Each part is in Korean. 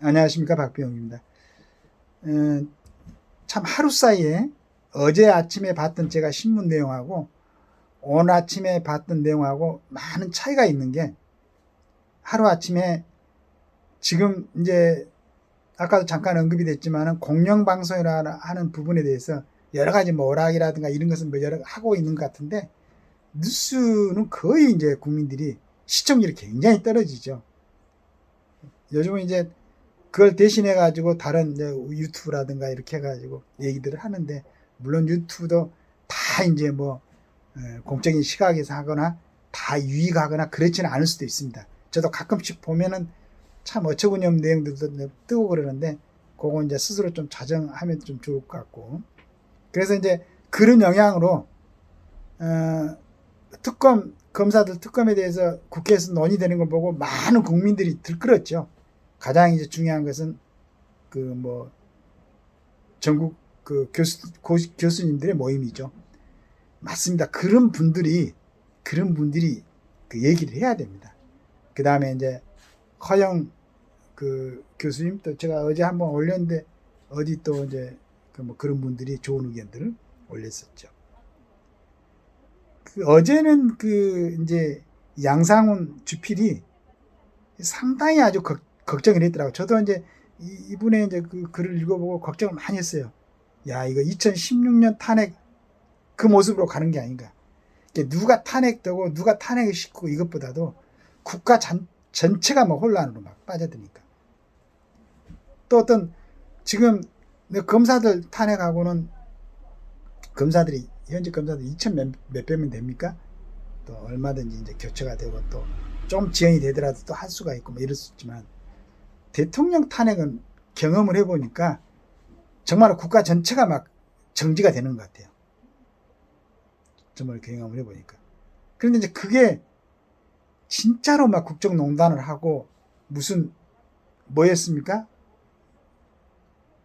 안녕하십니까, 박병입니다. 참 하루 사이에 어제 아침에 봤던 제가 신문 내용하고 오늘 아침에 봤던 내용하고 많은 차이가 있는 게, 하루 아침에 지금 이제 아까도 잠깐 언급이 됐지만은 공영방송이라 하는 부분에 대해서 여러 가지 뭐 오락이라든가 이런 것은 뭐 여러 하고 있는 것 같은데, 뉴스는 거의 이제 국민들이 시청률이 굉장히 떨어지죠. 요즘은 이제 그걸 대신해 가지고 다른 이제 유튜브라든가 이렇게 해 가지고 얘기들을 하는데, 물론 유튜브도 다 이제 뭐 공적인 시각에서 하거나 다 유익하거나 그렇지는 않을 수도 있습니다. 저도 가끔씩 보면은 참 어처구니없는 내용들도 뜨고 그러는데, 그거 이제 스스로 좀 자정하면 좀 좋을 것 같고. 그래서 이제 그런 영향으로 특검 검사들 특검에 대해서 국회에서 논의되는 걸 보고 많은 국민들이 들끓었죠. 가장 이제 중요한 것은 그 뭐 전국 그 교수님들의 모임이죠. 맞습니다. 그런 분들이 그 얘기를 해야 됩니다. 그 다음에 이제 허영 그 교수님, 또 제가 어제 한번 올렸는데 어디 또 이제 그 뭐 그런 분들이 좋은 의견들을 올렸었죠. 그 어제는 그 이제 양상훈 주필이 상당히 아주 걱정을 했더라고요. 저도 이제 이분의 이제 그 글을 읽어보고 걱정을 많이 했어요. 야, 이거 2016년 탄핵 그 모습으로 가는 게 아닌가. 누가 탄핵되고 누가 탄핵을 시키고 이것보다도 국가 전체가 뭐 혼란으로 막 빠져드니까. 또 어떤 지금 검사들 탄핵하고는 검사들이 현재 검사들 2천 몇백 명 됩니까? 또 얼마든지 이제 교체가 되고 또 좀 지연이 되더라도 또 할 수가 있고 뭐 이럴 수 있지만, 대통령 탄핵은 경험을 해보니까 정말 국가 전체가 막 정지가 되는 것 같아요. 정말 경험을 해보니까. 그런데 이제 그게 진짜로 막 국정농단을 하고 무슨 뭐였습니까?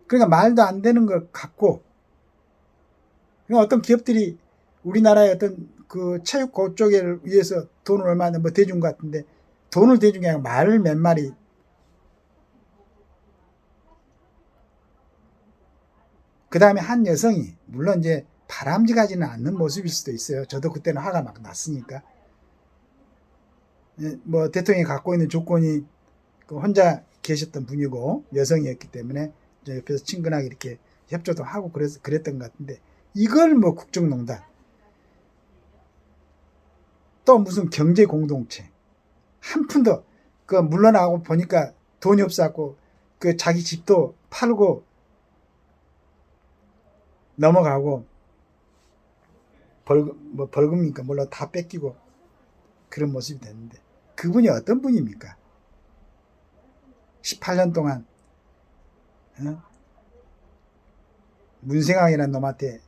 그러니까 말도 안 되는 걸 갖고, 그러니까 어떤 기업들이 우리나라의 어떤 그 체육 그쪽을 위해서 돈을 얼마나 뭐 대준 것 같은데, 돈을 대준 게 아니라 말을 몇 마리. 그 다음에 한 여성이 물론 이제 바람직하지는 않는 모습일 수도 있어요. 저도 그때는 화가 막 났으니까. 뭐 대통령이 갖고 있는 조건이 그 혼자 계셨던 분이고 여성이었기 때문에 옆에서 친근하게 이렇게 협조도 하고 그래서 그랬던 것 같은데, 이걸 뭐 국정농단, 또 무슨 경제 공동체, 한 푼도 그 물러나고 보니까 돈이 없어갖고 그 자기 집도 팔고 넘어가고, 벌금이니까 물론 다 뺏기고 그런 모습이 됐는데, 그분이 어떤 분입니까? 18년 동안 문생왕이라는 놈한테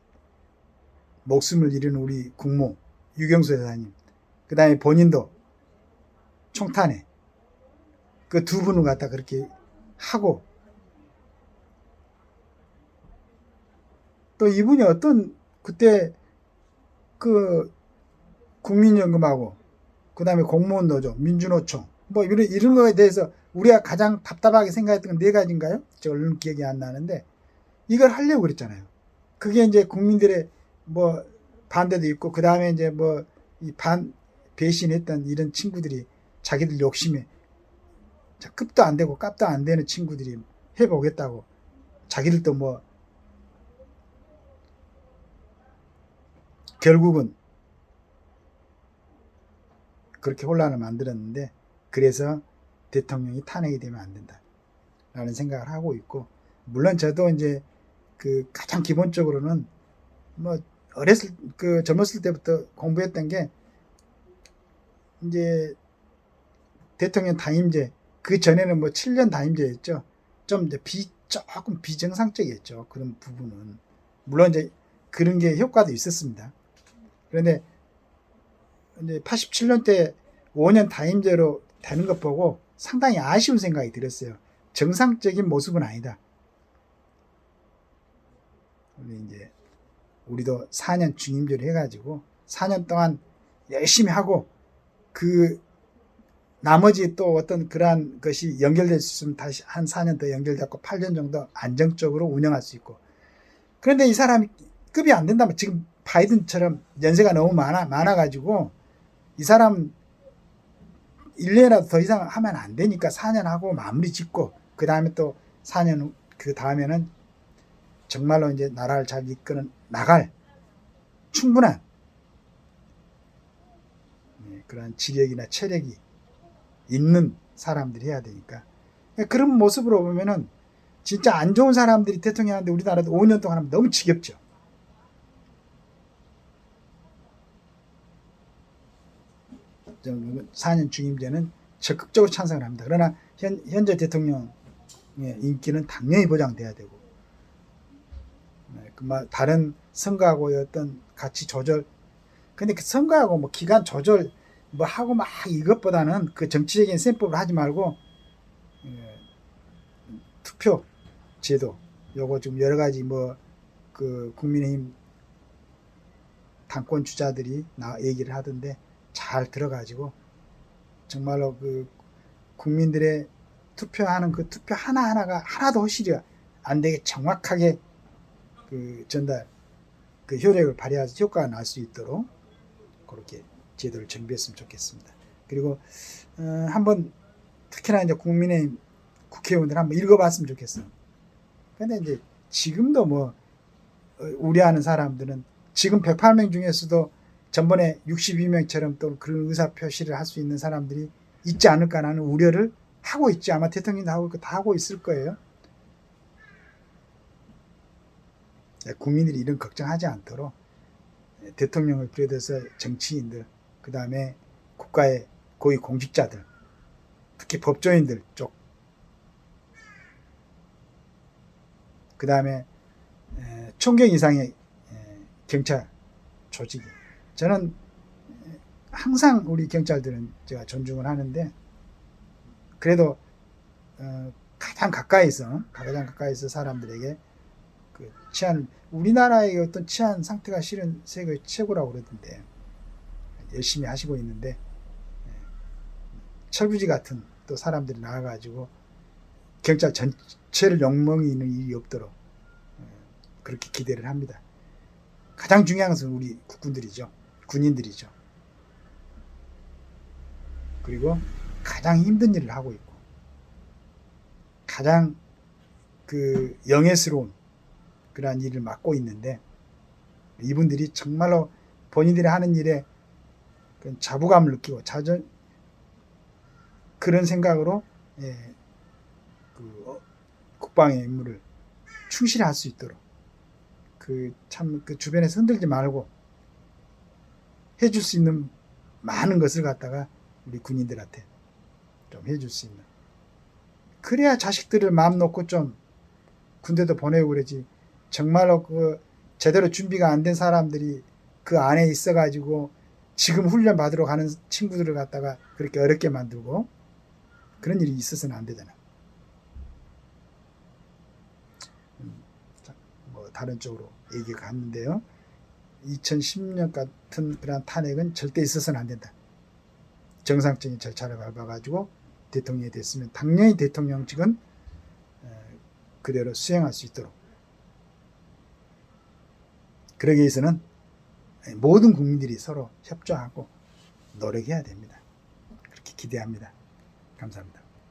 목숨을 잃은 우리 국모 유경수 여사님, 그 다음에 본인도 총탄에 그 두 분을 갖다 그렇게 하고, 또 이분이 어떤 그때 그 국민연금하고 그 다음에 공무원 노조, 민주노총 뭐 이런 거에 대해서 우리가 가장 답답하게 생각했던 건 네 가지인가요? 저 얼른 기억이 안 나는데, 이걸 하려고 그랬잖아요. 그게 이제 국민들의 뭐 반대도 있고, 그 다음에 이제 뭐 이 배신했던 이런 친구들이 자기들 욕심에 급도 안 되고 값도 안 되는 친구들이 해보겠다고 자기들도 뭐 결국은 그렇게 혼란을 만들었는데, 그래서 대통령이 탄핵이 되면 안 된다 라는 생각을 하고 있고, 물론 저도 이제 그 가장 기본적으로는 뭐 젊었을 때부터 공부했던 게, 이제 대통령 단임제, 그 전에는 뭐 7년 단임제였죠. 좀 이제 조금 비정상적이었죠. 그런 부분은. 물론 이제 그런 게 효과도 있었습니다. 그런데 이제 87년 때 5년 단임제로 되는 것 보고 상당히 아쉬운 생각이 들었어요. 정상적인 모습은 아니다. 이제 우리도 4년 중임제를 해가지고 4년 동안 열심히 하고 그 나머지 또 어떤 그러한 것이 연결될 수 있으면 다시 한 4년 더 연결되고 8년 정도 안정적으로 운영할 수 있고. 그런데 이 사람이 급이 안 된다면 지금 바이든처럼 연세가 너무 많아가지고 이 사람 1년이라도 더 이상 하면 안 되니까 4년 하고 마무리 짓고 그 다음에 또 4년 그 다음에는 정말로 이제 나라를 잘 이끌어 나갈 충분한 그런 지력이나 체력이 있는 사람들이 해야 되니까 그런 모습으로 보면은 진짜 안 좋은 사람들이 대통령 하는데 우리나라도 5년 동안 하면 너무 지겹죠. 저는 4년 중임제는 적극적으로 찬성을 합니다. 그러나 현재 대통령의 인기는 당연히 보장돼야 되고 다른 선거하고의 어떤 가치 조절 근데 그 선거하고 뭐 기간 조절 뭐 하고 막 이것보다는 그 정치적인 셈법을 하지 말고 투표 제도 요거 좀 여러 가지 뭐 그 국민의힘 당권 주자들이 얘기를 하던데 잘 들어가지고 정말로 그 국민들의 투표하는 그 투표 하나하나가 하나도 허실이 안 되게 정확하게 그 전달 그 효력을 발휘해서 효과가 날 수 있도록 그렇게 제도를 정비했으면 좋겠습니다. 그리고 한번 특히나 이제 국민의힘 국회의원들 한번 읽어봤으면 좋겠어요. 근데 이제 지금도 뭐 우려하는 사람들은 지금 108명 중에서도 전번에 62명처럼 또 그런 의사 표시를 할 수 있는 사람들이 있지 않을까라는 우려를 하고 있지. 아마 대통령도 하고 있고 다 하고 있을 거예요. 국민들이 이런 걱정하지 않도록 대통령을 비롯해서 정치인들, 그 다음에 국가의 고위 공직자들, 특히 법조인들 쪽, 그 다음에 총경 이상의 경찰 조직이. 저는 항상 우리 경찰들은 제가 존중을 하는데 그래도 가장 가까이서 사람들에게 그 치안 우리나라의 어떤 치안 상태가 실은 세계 최고라고 그러던데 열심히 하시고 있는데 철부지 같은 또 사람들이 나와가지고 경찰 전체를 욕먹이는 일이 없도록 그렇게 기대를 합니다. 가장 중요한 것은 우리 국군들이죠. 군인들이죠. 그리고 가장 힘든 일을 하고 있고 가장 그 영예스러운 그러한 일을 맡고 있는데 이분들이 정말로 본인들이 하는 일에 자부감을 느끼고 그런 생각으로 그 국방의 임무를 충실히 할 수 있도록 그 주변에서 흔들지 말고 해줄 수 있는 많은 것을 갖다가 우리 군인들한테 좀 해줄 수 있는 그래야 자식들을 마음 놓고 좀 군대도 보내고 그러지 정말로 그 제대로 준비가 안 된 사람들이 그 안에 있어가지고 지금 훈련 받으러 가는 친구들을 갖다가 그렇게 어렵게 만들고 그런 일이 있어서는 안 되잖아. 뭐 다른 쪽으로 얘기가 갔는데요. 2010년 같은 그런 탄핵은 절대 있어서는 안 된다. 정상적인 절차를 밟아가지고 대통령이 됐으면 당연히 대통령직은 그대로 수행할 수 있도록 그러기 위해서는 모든 국민들이 서로 협조하고 노력해야 됩니다. 그렇게 기대합니다. 감사합니다.